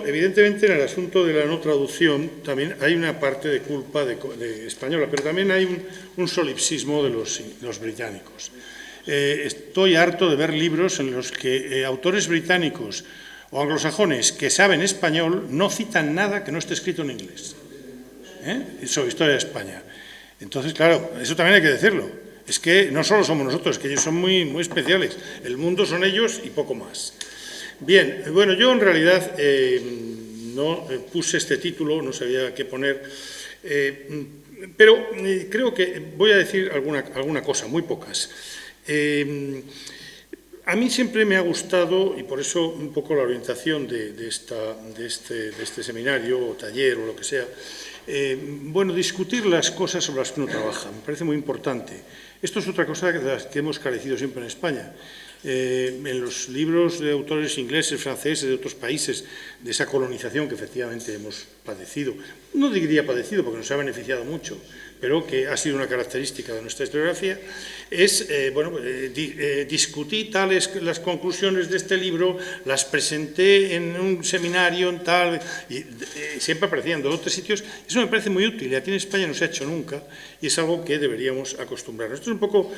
evidentemente en el asunto de la no traducción también hay una parte de culpa de española, pero también hay un solipsismo de los británicos. Estoy harto de ver libros en los que autores británicos o anglosajones que saben español no citan nada que no esté escrito en inglés, sobre historia de España. Entonces, claro, eso también hay que decirlo. Es que no solo somos nosotros, es que ellos son muy, muy especiales. El mundo son ellos y poco más. Bien, bueno, yo en realidad no puse este título, no sabía qué poner, pero creo que voy a decir alguna cosa, muy pocas. A mí siempre me ha gustado, y por eso un poco la orientación de este seminario o taller o lo que sea, bueno, discutir las cosas sobre las que uno trabaja, me parece muy importante. Esto es otra cosa de las que hemos carecido siempre en España. En los libros de autores ingleses, franceses, de otros países, de esa colonización que efectivamente hemos padecido, no diría padecido porque nos ha beneficiado mucho, pero que ha sido una característica de nuestra historiografía, es, discutí las conclusiones de este libro, las presenté en un seminario, en tal, y siempre aparecían en 2 o 3 sitios. Eso me parece muy útil, y aquí en España no se ha hecho nunca, y es algo que deberíamos acostumbrarnos. Esto es un poco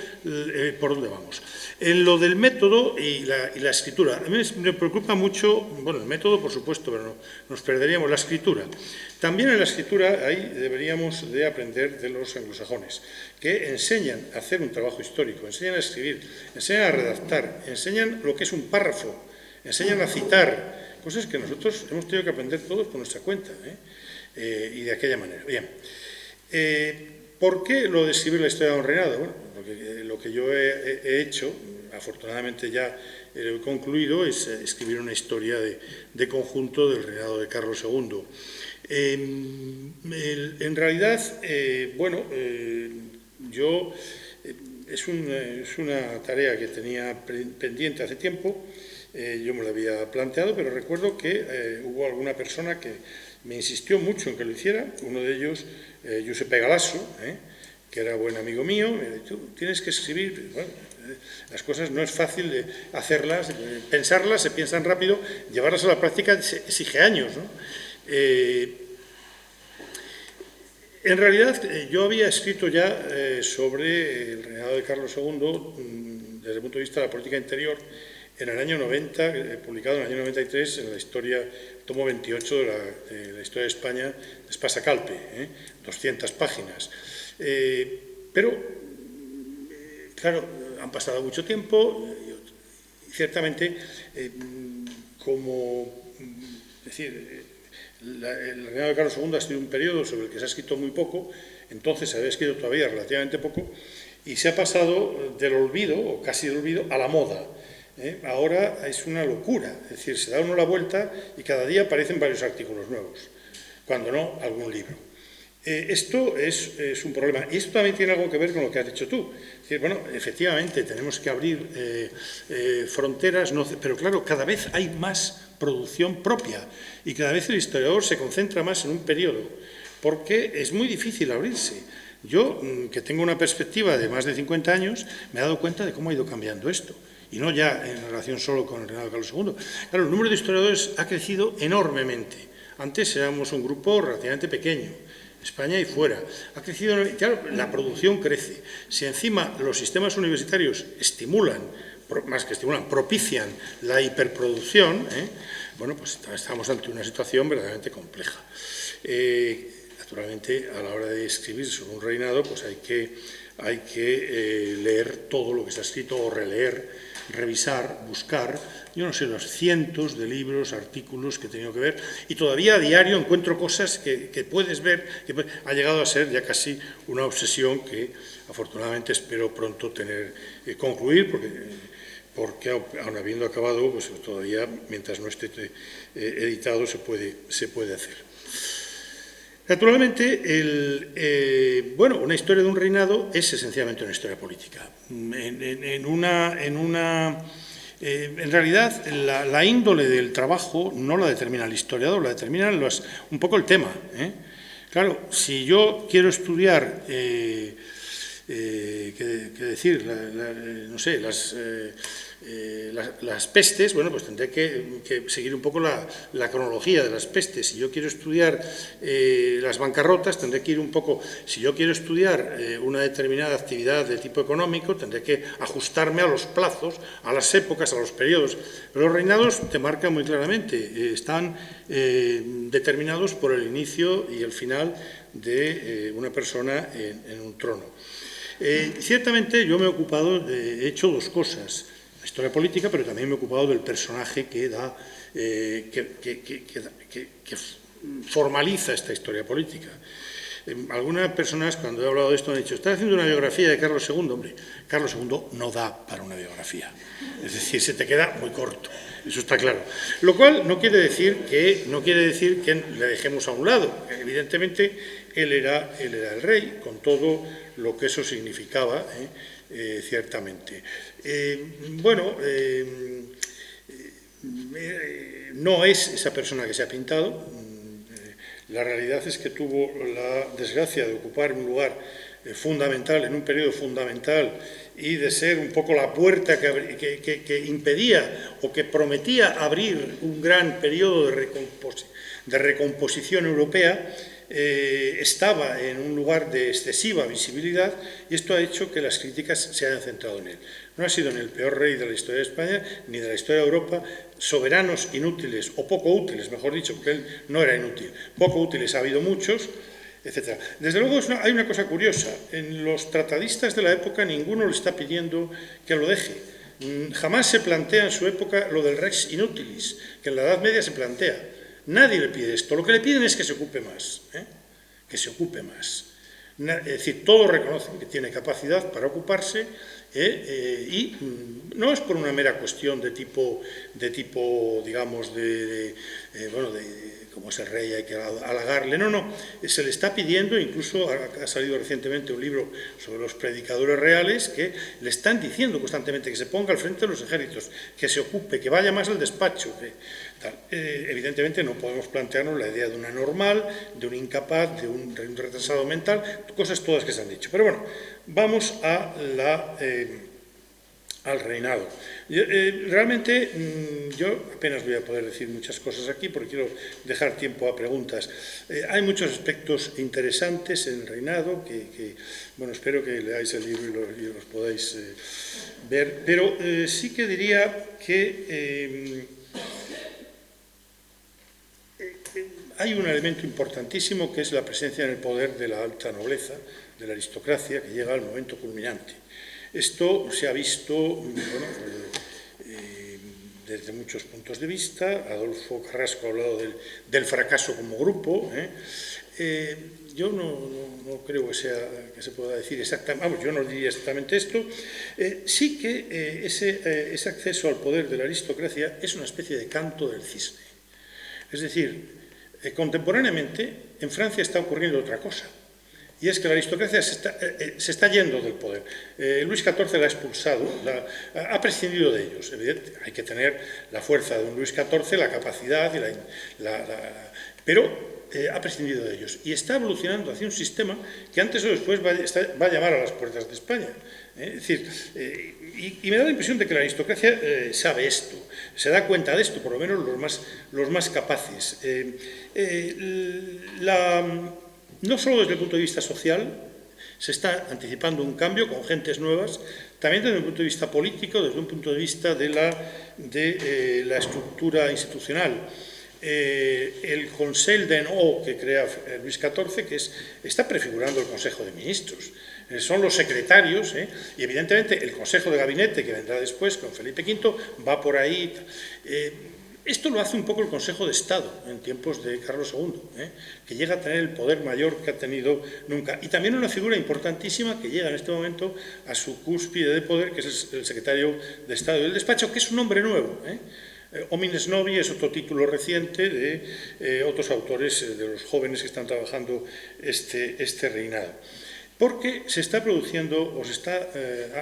por dónde vamos. En lo del método y la escritura, a mí me preocupa mucho, bueno, el método, por supuesto, pero no, nos perderíamos la escritura. También en la escritura ahí deberíamos de aprender de los anglosajones, que enseñan a hacer un trabajo histórico, enseñan a escribir, enseñan a redactar, enseñan lo que es un párrafo, enseñan a citar, cosas que nosotros hemos tenido que aprender todos por nuestra cuenta, y de aquella manera. Bien, ¿por qué lo de escribir la historia de un reinado? Bueno, porque lo que yo he hecho, afortunadamente ya he concluido, es escribir una historia de conjunto del reinado de Carlos II. En realidad, bueno, yo es una tarea que tenía pendiente hace tiempo, yo me lo había planteado, pero recuerdo que hubo alguna persona que me insistió mucho en que lo hiciera, uno de ellos, Giuseppe Galasso, que era buen amigo mío, me dijo, tú tienes que escribir, bueno, las cosas no es fácil de hacerlas, pensarlas, se piensan rápido, llevarlas a la práctica exige años, ¿no? En realidad, yo había escrito ya sobre el reinado de Carlos II desde el punto de vista de la política interior en el año 90, publicado en el año 93 en la historia, tomo 28 de la historia de España de Espasa Calpe, 200 páginas. Pero, claro, han pasado mucho tiempo y ciertamente, es decir, el reinado de Carlos II ha sido un periodo sobre el que se ha escrito muy poco, entonces se había escrito todavía relativamente poco, y se ha pasado del olvido, o casi del olvido, a la moda. Ahora es una locura, es decir, se da uno la vuelta y cada día aparecen varios artículos nuevos, cuando no, algún libro. Esto es un problema, y esto también tiene algo que ver con lo que has dicho tú. Es decir, bueno, efectivamente, tenemos que abrir fronteras, pero claro, cada vez hay más producción propia y cada vez el historiador se concentra más en un periodo, porque es muy difícil abrirse. Yo, que tengo una perspectiva de más de 50 años, me he dado cuenta de cómo ha ido cambiando esto, y no ya en relación solo con el reinado de Carlos II. Claro, el número de historiadores ha crecido enormemente. Antes éramos un grupo relativamente pequeño, España y fuera. Ha crecido, claro, la producción crece. Si encima los sistemas universitarios estimulan, más que estimulan, propician la hiperproducción, bueno, pues estamos ante una situación verdaderamente compleja. Naturalmente, a la hora de escribir sobre un reinado, pues hay que leer todo lo que está escrito o releer, revisar, buscar, yo no sé, los cientos de libros, artículos que he tenido que ver, y todavía a diario encuentro cosas que puedes ver, que ha llegado a ser ya casi una obsesión que afortunadamente espero pronto concluir, porque aun habiendo acabado, pues todavía, mientras no esté editado, se puede hacer. Naturalmente, bueno, una historia de un reinado es esencialmente una historia política. En realidad, la índole del trabajo no la determina el historiador, la determina un poco el tema. Claro, si yo quiero estudiar decir, no sé, las pestes, bueno, pues tendré que seguir un poco la cronología de las pestes. Si yo quiero estudiar las bancarrotas, tendré que ir un poco, si yo quiero estudiar una determinada actividad de tipo económico, tendré que ajustarme a los plazos, a las épocas, a los periodos. Pero los reinados te marcan muy claramente, están determinados por el inicio y el final de una persona en un trono. Ciertamente yo me he ocupado, he hecho dos cosas, la historia política, pero también me he ocupado del personaje que formaliza esta historia política. Algunas personas, cuando he hablado de esto, han dicho: ¿estás haciendo una biografía de Carlos II? Hombre, Carlos II no da para una biografía. Es decir, se te queda muy corto, eso está claro. Lo cual no quiere decir que le dejemos a un lado. Evidentemente, él era el rey, con todo lo que eso significaba, ciertamente. No es esa persona que se ha pintado. La realidad es que tuvo la desgracia de ocupar un lugar fundamental, en un periodo fundamental, y de ser un poco la puerta que impedía o que prometía abrir un gran periodo de recomposición europea. Estaba en un lugar de excesiva visibilidad, y esto ha hecho que las críticas se hayan centrado en él. No ha sido ni el peor rey de la historia de España, ni de la historia de Europa. Soberanos inútiles, o poco útiles, mejor dicho, porque él no era inútil, poco útiles ha habido muchos, etc. Desde luego hay una cosa curiosa: en los tratadistas de la época ninguno le está pidiendo que lo deje. Jamás se plantea en su época lo del rex inutilis, que en la Edad Media se plantea. Nadie le pide esto. Lo que le piden es que se ocupe más, que se ocupe más. Es decir, todos reconocen que tiene capacidad para ocuparse, y no es por una mera cuestión de tipo digamos, como es el rey, hay que halagarle. No, se le está pidiendo, incluso ha salido recientemente un libro sobre los predicadores reales, que le están diciendo constantemente que se ponga al frente de los ejércitos, que se ocupe, que vaya más al despacho. Evidentemente no podemos plantearnos la idea de una normal, de un incapaz, de un retrasado mental, cosas todas que se han dicho. Pero bueno, vamos al reinado. Realmente yo apenas voy a poder decir muchas cosas aquí, porque quiero dejar tiempo a preguntas. Hay muchos aspectos interesantes en el reinado que bueno, espero que leáis el libro y los podáis ver, pero sí que diría que hay un elemento importantísimo, que es la presencia en el poder de la alta nobleza, de la aristocracia, que llega al momento culminante. Esto se ha visto desde muchos puntos de vista. Adolfo Carrasco ha hablado del fracaso como grupo. Yo no creo que se pueda decir exactamente, vamos, yo no diría exactamente esto. Sí que ese acceso al poder de la aristocracia es una especie de canto del cisne. Es decir, contemporáneamente en Francia está ocurriendo otra cosa, y es que la aristocracia se está yendo del poder. Luis XIV la ha expulsado, ha prescindido de ellos. Evidentemente, hay que tener la fuerza de un Luis XIV, la capacidad, pero ha prescindido de ellos, y está evolucionando hacia un sistema que antes o después va a llamar a las puertas de España. Es decir, y me da la impresión de que la aristocracia sabe esto, se da cuenta de esto, por lo menos los más capaces. No solo desde el punto de vista social se está anticipando un cambio con gentes nuevas, también desde un punto de vista político, desde un punto de vista de la estructura institucional. El Conseil d'en haut que crea Luis XIV, está prefigurando el Consejo de Ministros. Son los secretarios, y evidentemente el Consejo de Gabinete, que vendrá después con Felipe V, va por ahí. Esto lo hace un poco el Consejo de Estado en tiempos de Carlos II, que llega a tener el poder mayor que ha tenido nunca. Y también una figura importantísima que llega en este momento a su cúspide de poder, que es el secretario de Estado del despacho, que es un nombre nuevo. Homines Novi es otro título reciente de otros autores, de los jóvenes que están trabajando este reinado. Porque se está produciendo o se está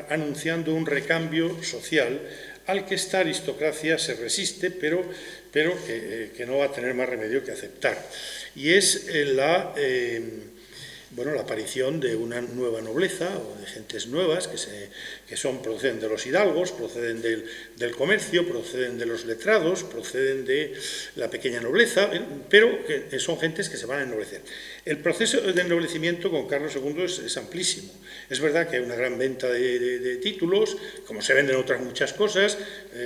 anunciando un recambio social al que esta aristocracia se resiste, pero que no va a tener más remedio que aceptar. Y es bueno, la aparición de una nueva nobleza o de gentes nuevas proceden de los hidalgos, proceden del comercio, proceden de los letrados, proceden de la pequeña nobleza, pero que son gentes que se van a ennoblecer. El proceso de ennoblecimiento con Carlos II es amplísimo. Es verdad que hay una gran venta de títulos, como se venden otras muchas cosas.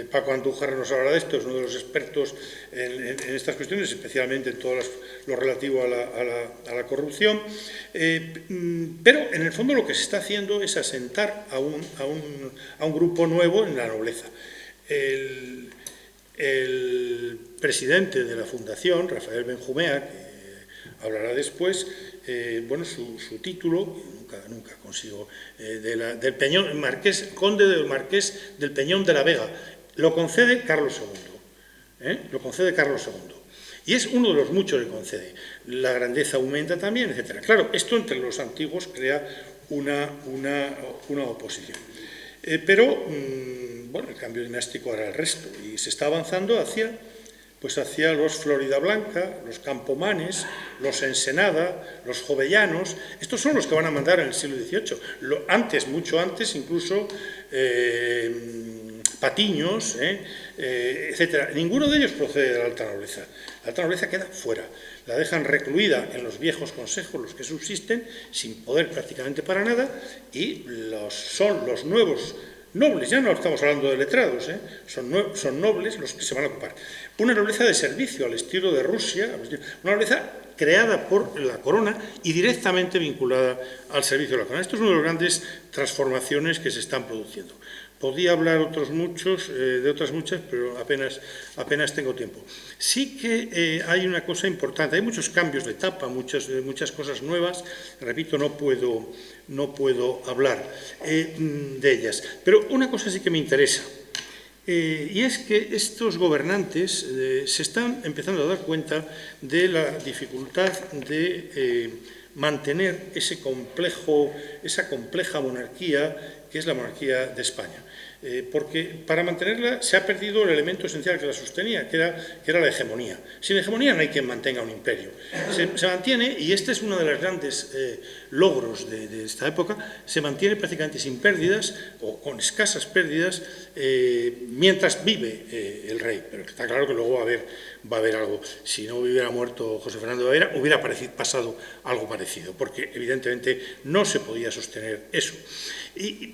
Paco Andújar nos habla de esto, es uno de los expertos en estas cuestiones, especialmente en todo lo relativo a la corrupción. Pero, en el fondo, lo que se está haciendo es asentar a un grupo nuevo en la nobleza. El presidente de la fundación, Rafael Benjumea, que hablará después, bueno, su título, nunca consigo, del Peñón, conde del Marqués del Peñón de la Vega, lo concede Carlos II. Lo concede Carlos II. Y es uno de los muchos que concede. La grandeza aumenta también, etc. Claro, esto entre los antiguos crea una oposición. Pero, bueno, el cambio dinástico hará el resto y se está avanzando hacia los Florida Blanca, los Campomanes, los Ensenada, los Jovellanos. Estos son los que van a mandar en el siglo XVIII. Antes, mucho antes, incluso Patiños, etc. Ninguno de ellos procede de la alta nobleza. La alta nobleza queda fuera. La dejan recluida en los viejos consejos, los que subsisten, sin poder prácticamente para nada, y son los nuevos nobles, ya no estamos hablando de letrados, son nobles los que se van a ocupar. Una nobleza de servicio, al estilo de Rusia, una nobleza creada por la corona y directamente vinculada al servicio de la corona. Esto es una de las grandes transformaciones que se están produciendo. Podía hablar de otras muchas, pero apenas tengo tiempo. Sí que hay una cosa importante, hay muchos cambios de etapa, muchas cosas nuevas, repito, no puedo hablar de ellas. Pero una cosa sí que me interesa, y es que estos gobernantes se están empezando a dar cuenta de la dificultad de mantener esa compleja monarquía que es la monarquía de España. Porque para mantenerla se ha perdido el elemento esencial que la sostenía, que era la hegemonía. Sin hegemonía no hay quien mantenga un imperio. Se mantiene, y este es uno de los grandes logros de esta época, se mantiene prácticamente sin pérdidas, o con escasas pérdidas, mientras vive el rey. Pero está claro que luego va a haber algo. Si no hubiera muerto José Fernando de Baviera, hubiera pasado algo parecido, porque evidentemente no se podía sostener eso.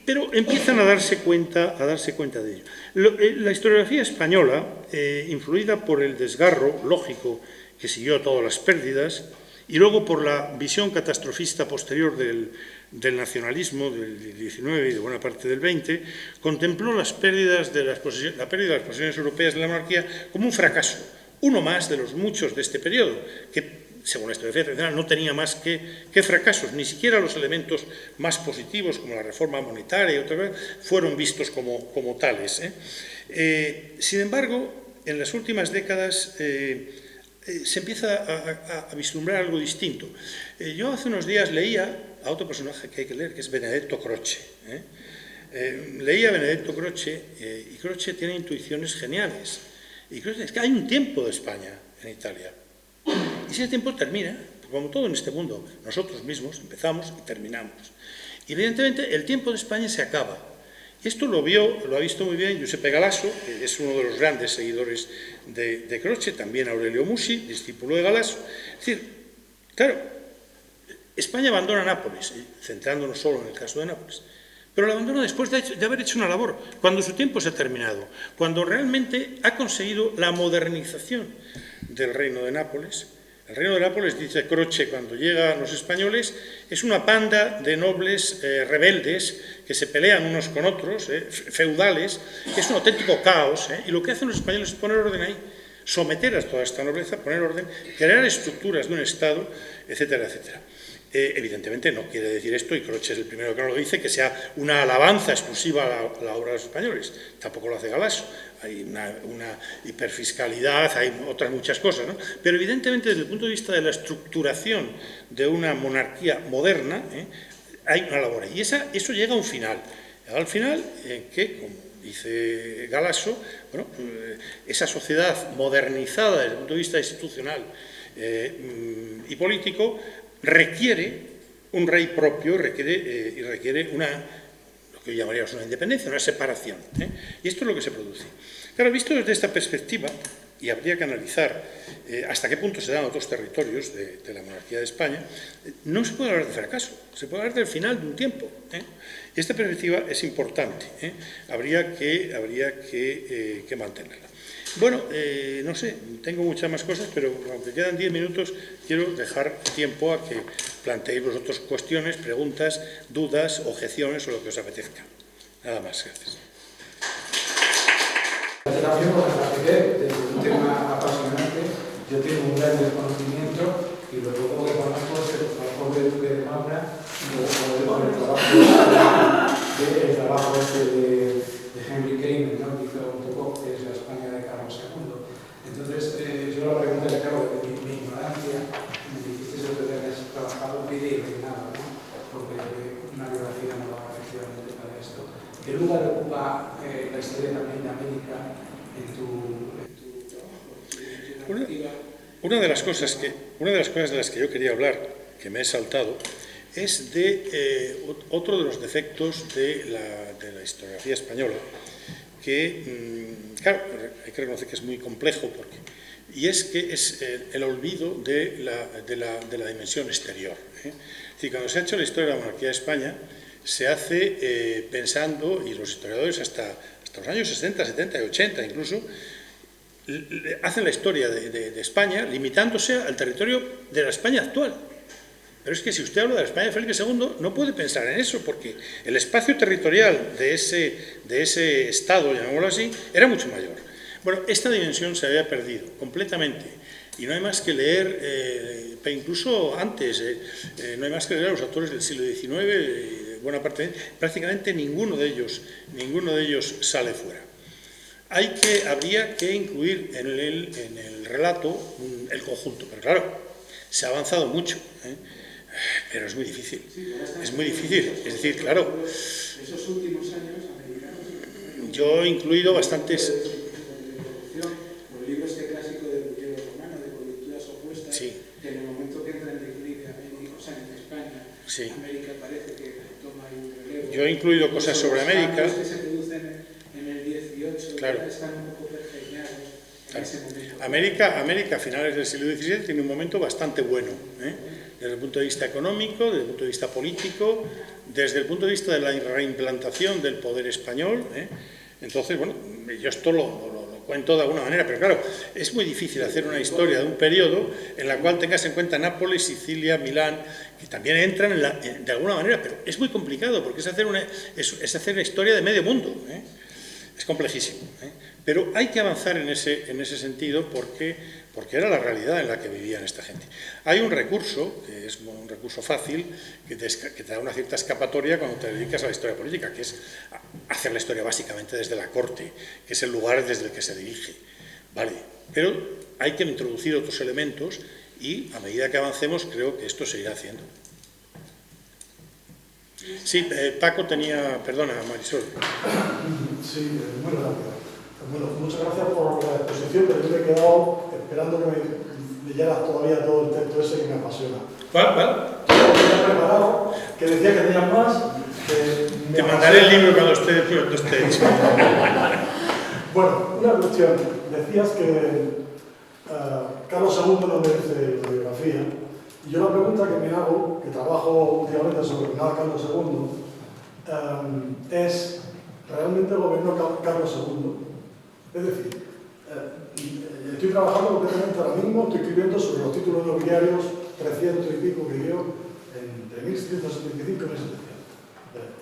Pero empiezan a darse cuenta de ello. La historiografía española, influida por el desgarro lógico que siguió todas las pérdidas, y luego por la visión catastrofista posterior del nacionalismo del XIX y de buena parte del XX, contempló la pérdida de las posesiones europeas de la monarquía como un fracaso, uno más de los muchos de este periodo, que según la historiografía tradicional, no tenía más que fracasos. Ni siquiera los elementos más positivos, como la reforma monetaria y otras, fueron vistos como tales. Sin embargo, en las últimas décadas se empieza a vislumbrar algo distinto. Yo hace unos días leía a otro personaje que hay que leer, que es Benedetto Croce. Leía a Benedetto Croce, y Croce tiene intuiciones geniales. Y Croce es que hay un tiempo de España en Italia. Y ese tiempo termina, como todo en este mundo, nosotros mismos empezamos y terminamos. Y evidentemente el tiempo de España se acaba. Y esto lo ha visto muy bien Giuseppe Galasso, que es uno de los grandes seguidores de Croce, también Aurelio Musi, discípulo de Galasso. Es decir, claro, España abandona Nápoles, centrándonos solo en el caso de Nápoles, pero la abandona después de haber hecho una labor, cuando su tiempo se ha terminado, cuando realmente ha conseguido la modernización del Reino de Nápoles. El Reino de Nápoles, dice Croce, cuando llegan los españoles, es una panda de nobles rebeldes que se pelean unos con otros, feudales, que es un auténtico caos, y lo que hacen los españoles es poner orden ahí, someter a toda esta nobleza, poner orden, crear estructuras de un Estado, etcétera, etcétera. Evidentemente no quiere decir esto, y Croce es el primero que no lo dice, que sea una alabanza exclusiva a la obra de los españoles. Tampoco lo hace Galasso. Hay una hiperfiscalidad, hay otras muchas cosas, ¿no? Pero evidentemente desde el punto de vista de la estructuración de una monarquía moderna, hay una labor ahí. Y eso llega a un final. Al final que, como dice Galasso, bueno, esa sociedad modernizada desde el punto de vista institucional y político requiere un rey propio requiere lo que llamaríamos una independencia, una separación. Y esto es lo que se produce. Claro, visto desde esta perspectiva, y habría que analizar hasta qué punto se dan otros territorios de la monarquía de España, no se puede hablar de fracaso, se puede hablar del final de un tiempo. Y esta perspectiva es importante, habría que mantenerla. Bueno, no sé, tengo muchas más cosas, pero aunque quedan 10 minutos, quiero dejar tiempo a que planteéis vosotros cuestiones, preguntas, dudas, objeciones o lo que os apetezca. Nada más, gracias. También por la rapidez de un tema apasionante, yo tengo un gran desconocimiento y lo poco que conozco es el trabajo de Duque de Maura o el trabajo de Henry Keynes, ¿no? Que hizo un poco que es la España de Carlos II. Entonces, yo la pregunta que hago de mi ignorancia, me dijiste sobre que has trabajado pide y nada, ¿no? Porque una biografía no va efectivamente para esto. ¿Qué lugar ocupa la historia también de América en tu trabajo? Una de las cosas de las que yo quería hablar, que me he saltado, es de otro de los defectos de la historiografía española, que, claro, hay que reconocer que es muy complejo, y es que es el olvido de la dimensión exterior. Es decir, cuando se ha hecho la historia de la monarquía de España, se hace pensando, y los historiadores hasta los años 60, 70 y 80 incluso, hacen la historia de España limitándose al territorio de la España actual. Pero es que si usted habla de la España de Felipe II, no puede pensar en eso, porque el espacio territorial de ese Estado, llamémoslo así, era mucho mayor. Bueno, esta dimensión se había perdido completamente. Y no hay más que leer, incluso antes, no hay más que leer a los autores del siglo XIX, buena parte, prácticamente ninguno de ellos sale fuera. Habría que incluir en el relato el conjunto, pero claro, se ha avanzado mucho, pero es muy difícil. Es muy difícil, es decir, claro. Esos últimos años americanos. Yo he incluido bastantes. Los libros clásico del Budillo Romano, de coyunturas opuestas, Sí. Que en el momento que entra en declive América, o sea, en España, Sí. América parece que toma un relevo. Yo he incluido cosas sobre América. Los cambios que se producen en el 18 Claro. Están un poco pergeñados en ese momento. América a finales del siglo XVII tiene un momento bastante bueno, desde el punto de vista económico, desde el punto de vista político, desde el punto de vista de la reimplantación del poder español. Entonces, bueno, yo esto lo cuento de alguna manera, pero claro, es muy difícil hacer una historia de un periodo en la cual tengas en cuenta Nápoles, Sicilia, Milán, que también entran de alguna manera, pero es muy complicado porque es hacer una historia de medio mundo. Es complejísimo, pero hay que avanzar en ese sentido porque era la realidad en la que vivían esta gente. Hay un recurso, que es un recurso fácil, que te da una cierta escapatoria cuando te dedicas a la historia política, que es hacer la historia básicamente desde la corte, que es el lugar desde el que se dirige. Vale, pero hay que introducir otros elementos y a medida que avancemos creo que esto se irá haciendo. Sí, Paco tenía... Perdona, Marisol. Sí, muy rápido. Bueno, muchas gracias por la exposición, pero yo me he quedado esperando que me leyeras todavía todo el texto ese que me apasiona. ¿Cuál? Tenía preparado, que decía que tenías más. Te mandaré el libro cuando estés. Bueno, una cuestión. Decías que Carlos II no merece biografía. Y yo la pregunta que me hago, que trabajo últimamente sobre nada Carlos II, es, ¿realmente gobernó Carlos II? Es decir, estoy trabajando completamente ahora mismo, estoy escribiendo sobre los títulos nobiliarios 300 y pico que dio entre 1775 y 1700.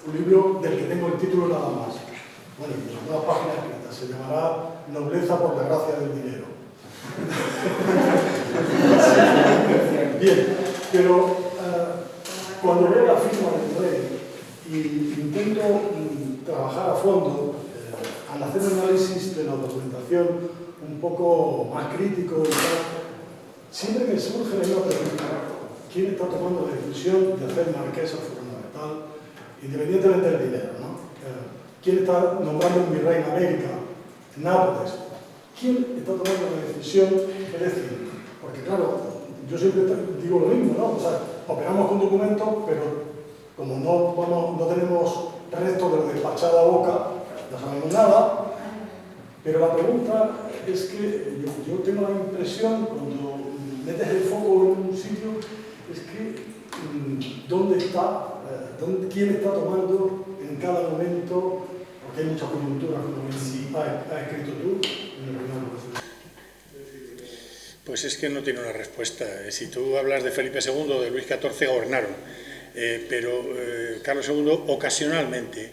Un libro del que tengo el título nada más. Bueno, y son todas páginas escritas. Se llamará Nobleza por la gracia del dinero. Bien, pero cuando veo la firma del rey y intento trabajar a fondo, al hacer un análisis de la documentación un poco más crítico y tal, siempre me surge una pregunta: ¿quién está tomando la decisión de hacer marquesa fundamental, independientemente del dinero, ¿no? ¿Quién está nombrando un virrey en América, en Nápoles? ¿Quién está tomando la decisión? Es decir, porque claro, yo siempre digo lo mismo, ¿no? O sea, operamos con documentos, pero como no tenemos restos de lo despachado a boca, no sabemos nada. Pero la pregunta es que yo tengo la impresión, cuando metes el foco en un sitio, es que ¿dónde está? ¿Quién está tomando en cada momento? Porque hay muchas coyunturas, como has escrito tú. Pues es que no tiene una respuesta. Si tú hablas de Felipe II o de Luis XIV, gobernaron. Pero Carlos II ocasionalmente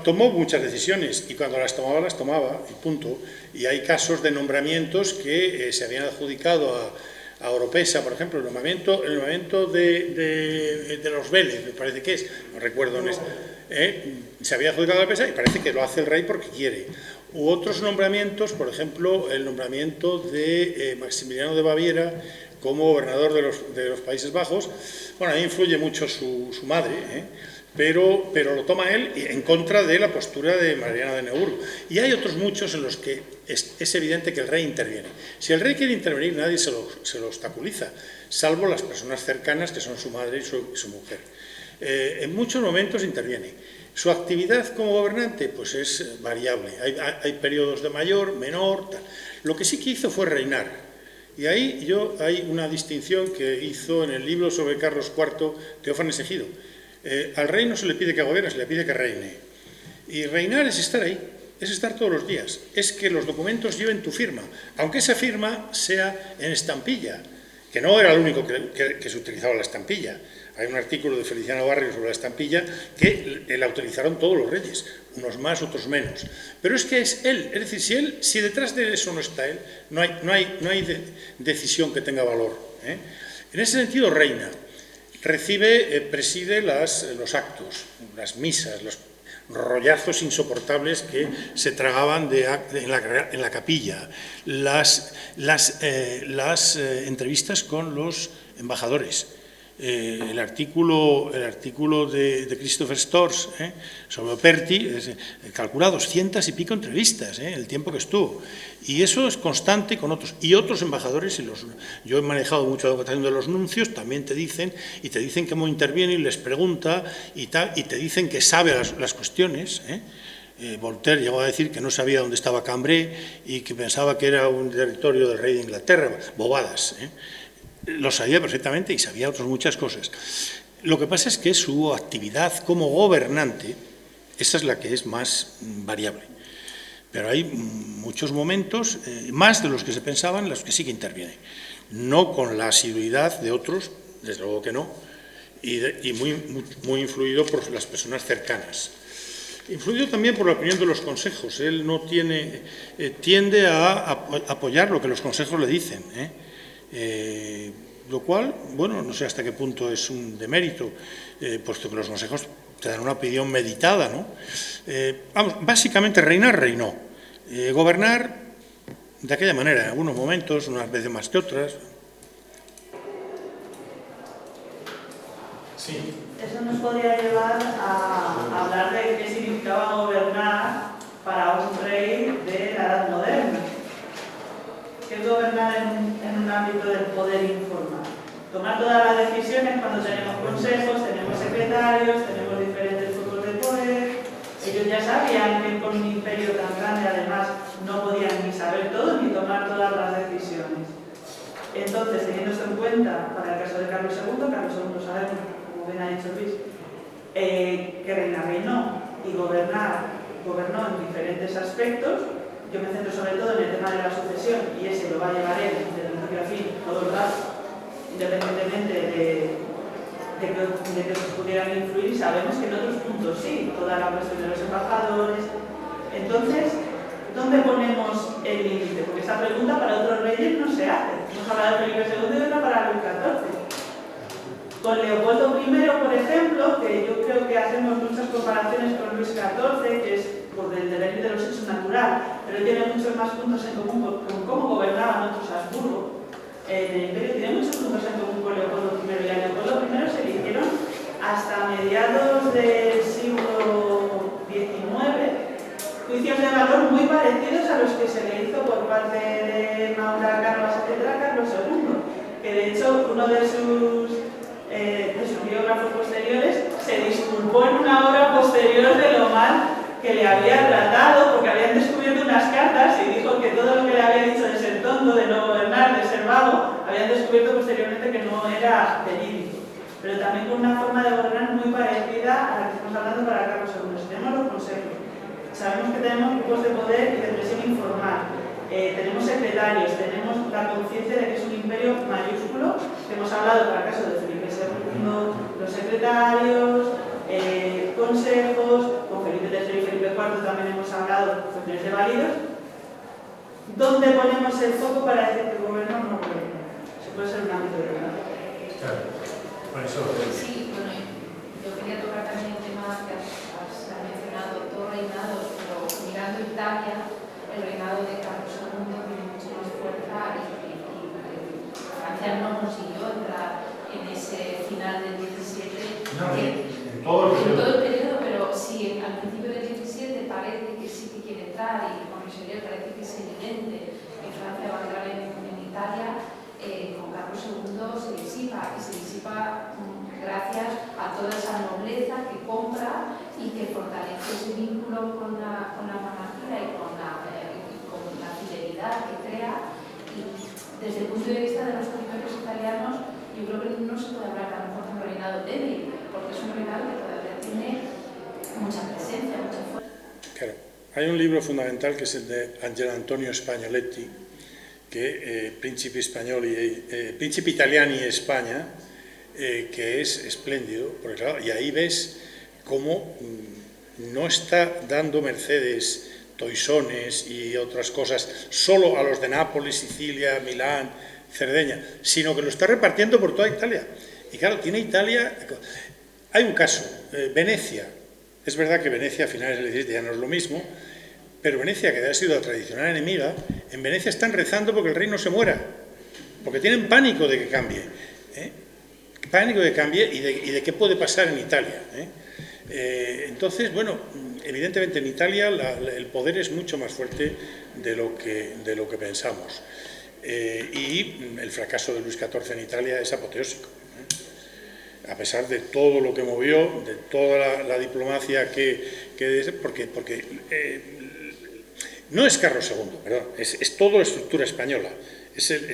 tomó muchas decisiones y cuando las tomaba, y punto. Y hay casos de nombramientos que se habían adjudicado a Oropesa, por ejemplo, el nombramiento de los Vélez, me parece que es, no recuerdo, se había adjudicado a Oropesa y parece que lo hace el rey porque quiere. U otros nombramientos, por ejemplo, el nombramiento de Maximiliano de Baviera como gobernador de los Países Bajos. Bueno, ahí influye mucho su madre, pero lo toma él en contra de la postura de Mariana de Neuburgo. Y hay otros muchos en los que es evidente que el rey interviene. Si el rey quiere intervenir, nadie se lo obstaculiza, salvo las personas cercanas, que son su madre y su mujer. En muchos momentos interviene. Su actividad como gobernante pues es variable. Hay periodos de mayor, menor, tal. Lo que sí que hizo fue reinar. Y ahí hay una distinción que hizo en el libro sobre Carlos IV, Teófanes Ejido. Al rey no se le pide que gobierne, se le pide que reine. Y reinar es estar ahí, es estar todos los días. Es que los documentos lleven tu firma, aunque esa firma sea en estampilla, que no era el único que se utilizaba la estampilla. Hay un artículo de Feliciano Barrio sobre la estampilla que la utilizaron todos los reyes, unos más, otros menos. Pero es que es él, es decir, si detrás de eso no está él, no hay decisión que tenga valor. En ese sentido reina, preside los actos, las misas, los rollazos insoportables que se tragaban en la capilla, las entrevistas con los embajadores. El artículo de Christopher Storrs sobre Operti calcula 200 y pico entrevistas, el tiempo que estuvo. Y eso es constante con otros. Y otros embajadores, yo he manejado mucho la votación de los nuncios, también te dicen cómo interviene y les pregunta y te dicen que sabe las cuestiones. Voltaire llegó a decir que no sabía dónde estaba Cambrai y que pensaba que era un territorio del rey de Inglaterra, bobadas. Lo sabía perfectamente y sabía otras muchas cosas. Lo que pasa es que su actividad como gobernante, esa es la que es más variable. Pero hay muchos momentos, más de los que se pensaban, en los que sí que interviene. No con la asiduidad de otros, desde luego que no, y muy influido por las personas cercanas. Influido también por la opinión de los consejos. Él tiende a apoyar lo que los consejos le dicen, lo cual, bueno, no sé hasta qué punto es un demérito, puesto que los consejos te dan una opinión meditada, ¿no? Básicamente reinar, reinó. Gobernar de aquella manera, en algunos momentos, unas veces más que otras. Sí. Eso nos podría llevar a hablar de qué significaba gobernar para un rey de la Edad Moderna. ¿Qué es gobernar en un ámbito del poder informal? Tomar todas las decisiones cuando tenemos consejos, tenemos secretarios, tenemos diferentes focos de poder. Ellos ya sabían que con un imperio tan grande, además, no podían ni saber todo ni tomar todas las decisiones. Entonces, teniendo esto en cuenta, para el caso de Carlos II sabemos, como bien ha dicho Luis, que reinó y gobernó en diferentes aspectos. Yo me centro sobre todo en el tema de la sucesión y ese lo va a llevar él desde el principio a fin, todo el rato, independientemente de que se pudieran influir. Sabemos que en otros puntos sí, toda la cuestión de los embajadores. Entonces, ¿dónde ponemos el límite? Porque esta pregunta para otros reyes no se hace. Hemos hablado de Felipe II y otra para Luis XIV. Con Leopoldo I, por ejemplo, que yo creo que hacemos muchas comparaciones con Luis XIV, que es por el devenir de los hechos natural, pero tiene muchos más puntos en común con cómo gobernaban otros Habsburgo. El imperio tiene muchos puntos en común con Leopoldo I, y a Leopoldo I se le hicieron hasta mediados del siglo XIX juicios de valor muy parecidos a los que se le hizo por parte de Maura Carvas, etc., Carlos II, que de hecho pero también con una forma de gobernar muy parecida a la que estamos hablando para Carlos II. Si tenemos los consejos, sabemos que tenemos grupos de poder y de presión informal, tenemos secretarios, tenemos la conciencia de que es un imperio mayúsculo, que hemos hablado para el caso de Felipe II, los secretarios, consejos, con Felipe III y Felipe IV también hemos hablado cuestiones de válidos. ¿Dónde ponemos el foco para decir que el gobierno no gobierna? Eso puede ser un ámbito de verdad. Claro, por eso. Sí, bueno, yo quería tocar también el tema que has mencionado, todos reinados, pero mirando Italia, el reinado de Carlos II tiene mucho más fuerza y Francia no consiguió entrar en ese final del 17. No, en todo el periodo, pero sí, al principio del 17 parece que sí que quiere entrar y con Richelieu parece que es evidente que Francia va a entrar en Italia. Con Carlos II se disipa y se disipa gracias a toda esa nobleza que compra y que fortalece ese vínculo con la monarquía y con la fidelidad que crea. Y desde el punto de vista de los territorios italianos, yo creo que no se puede hablar a lo mejor de un reinado débil, porque es un reinado que todavía tiene mucha presencia, mucha fuerza. Claro. Hay un libro fundamental que es el de Angelo Antonio Spagnoletti, que Príncipe Italiani y España, que es espléndido, porque claro, y ahí ves cómo no está dando Mercedes, Toisones y otras cosas solo a los de Nápoles, Sicilia, Milán, Cerdeña, sino que lo está repartiendo por toda Italia. Y claro, tiene Italia... Hay un caso, Venecia. Es verdad que Venecia a finales del 17 ya no es lo mismo, pero Venecia, que ha sido la tradicional enemiga, en Venecia están rezando porque el rey no se muera, porque tienen pánico de que cambie, pánico de que cambie y de qué puede pasar en Italia. Entonces, bueno, evidentemente en Italia el poder es mucho más fuerte de lo que pensamos. Y el fracaso de Luis XIV en Italia es apoteósico. A pesar de todo lo que movió, de toda la diplomacia porque no es Carlos II, perdón, es toda la estructura española,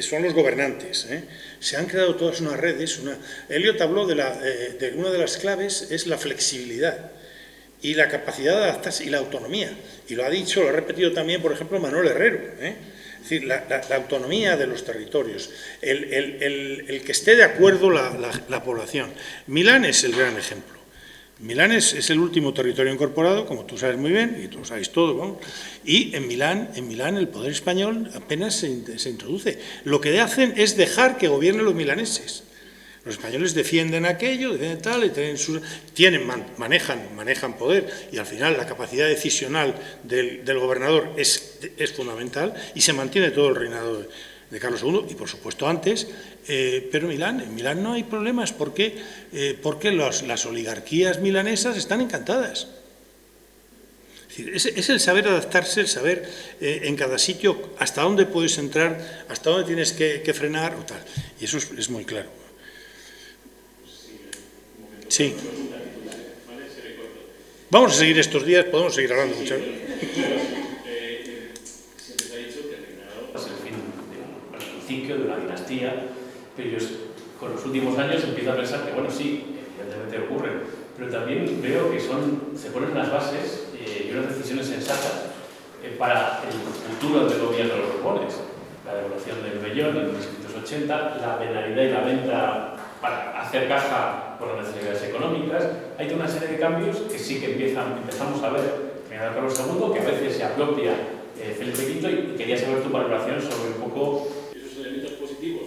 son los gobernantes. Se han creado todas unas redes. Eliot habló de una de las claves, es la flexibilidad y la capacidad de adaptarse y la autonomía. Y lo ha dicho, lo ha repetido también, por ejemplo, Manuel Herrero. Es decir, la autonomía de los territorios, el que esté de acuerdo la población. Milán es el gran ejemplo. Milán es el último territorio incorporado, como tú sabes muy bien, y tú lo sabéis todo, ¿no? Y en Milán el poder español apenas se introduce. Lo que hacen es dejar que gobiernen los milaneses. Los españoles defienden aquello, defienden tal, y manejan poder, y al final la capacidad decisional del gobernador es fundamental, y se mantiene todo el reinado de Carlos II, y por supuesto antes, pero en Milán no hay problemas, porque las oligarquías milanesas están encantadas. Es el saber adaptarse, el saber en cada sitio hasta dónde puedes entrar, hasta dónde tienes que frenar, o tal. Y eso es muy claro. Sí. Vamos a seguir estos días, podemos seguir hablando mucho. De una dinastía, pero yo con los últimos años empiezo a pensar que, bueno, sí, evidentemente ocurre, pero también veo que se ponen unas bases y unas decisiones sensatas para el futuro del gobierno de los Borbones. La devolución del vellón en 1680, la venalidad y la venta para hacer caja por las necesidades económicas. Hay toda una serie de cambios que sí que empezamos a ver en Carlos II, que a veces se apropia Felipe V, y quería saber tu valoración sobre un poco elementos positivos.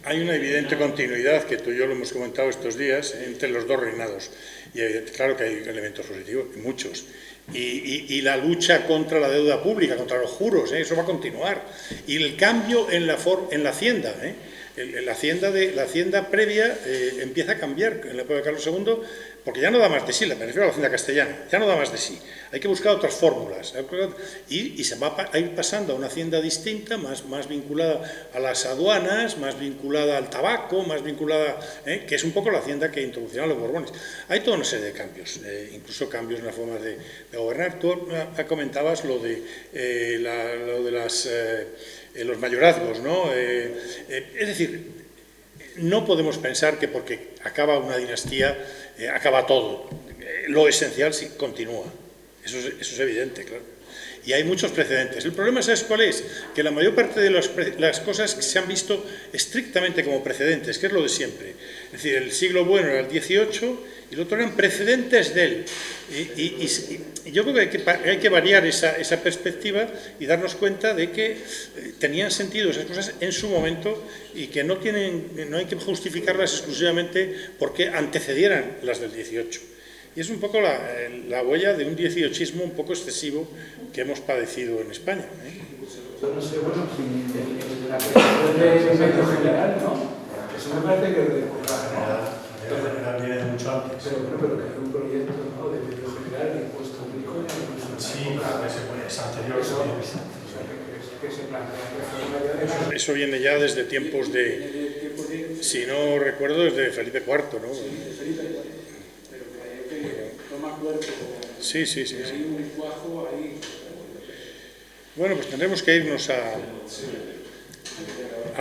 Hay una evidente continuidad, que tú y yo lo hemos comentado estos días, entre los dos reinados. Y claro que hay elementos positivos, muchos. Y la lucha contra la deuda pública, contra los juros, eso va a continuar. Y el cambio en la hacienda, la hacienda previa empieza a cambiar en la época de Carlos II, porque ya no da más de sí, me refiero a la hacienda castellana, ya no da más de sí. Hay que buscar otras fórmulas, y se va a ir pasando a una hacienda distinta, más vinculada a las aduanas, más vinculada al tabaco, más vinculada, que es un poco la hacienda que introducieron los Borbones. Hay toda una serie de cambios, incluso cambios en la forma de gobernar. Tú comentabas lo de los mayorazgos, ¿no? Es decir, no podemos pensar que porque acaba una dinastía, acaba todo. Lo esencial sí continúa. Eso es evidente, claro. Y hay muchos precedentes. El problema, ¿sabes cuál es? Que la mayor parte de las cosas se han visto estrictamente como precedentes, que es lo de siempre. Es decir, el siglo bueno era el XVIII y el otro eran precedentes de él. Y yo creo que hay que variar esa perspectiva y darnos cuenta de que tenían sentido esas cosas en su momento y que no hay que justificarlas exclusivamente porque antecedieran las del XVIII. Y es un poco la huella de un dieciochismo un poco excesivo que hemos padecido en España. Yo no sé, bueno, la cuestión de medio general, ¿no? Eso me parece que de general viene mucho antes. Pero que hay un proyecto, ¿no? De medio general de impuesto único. Sí, claro, es anterior. Que se plantea. Eso viene ya desde tiempos de, si no recuerdo, desde Felipe IV, ¿no? Sí. Bueno, pues tendremos que irnos a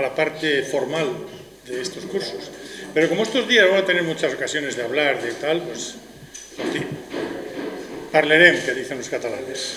la parte formal de estos cursos. Pero como estos días van a tener muchas ocasiones de hablar, de tal, pues parlerem, que dicen los catalanes.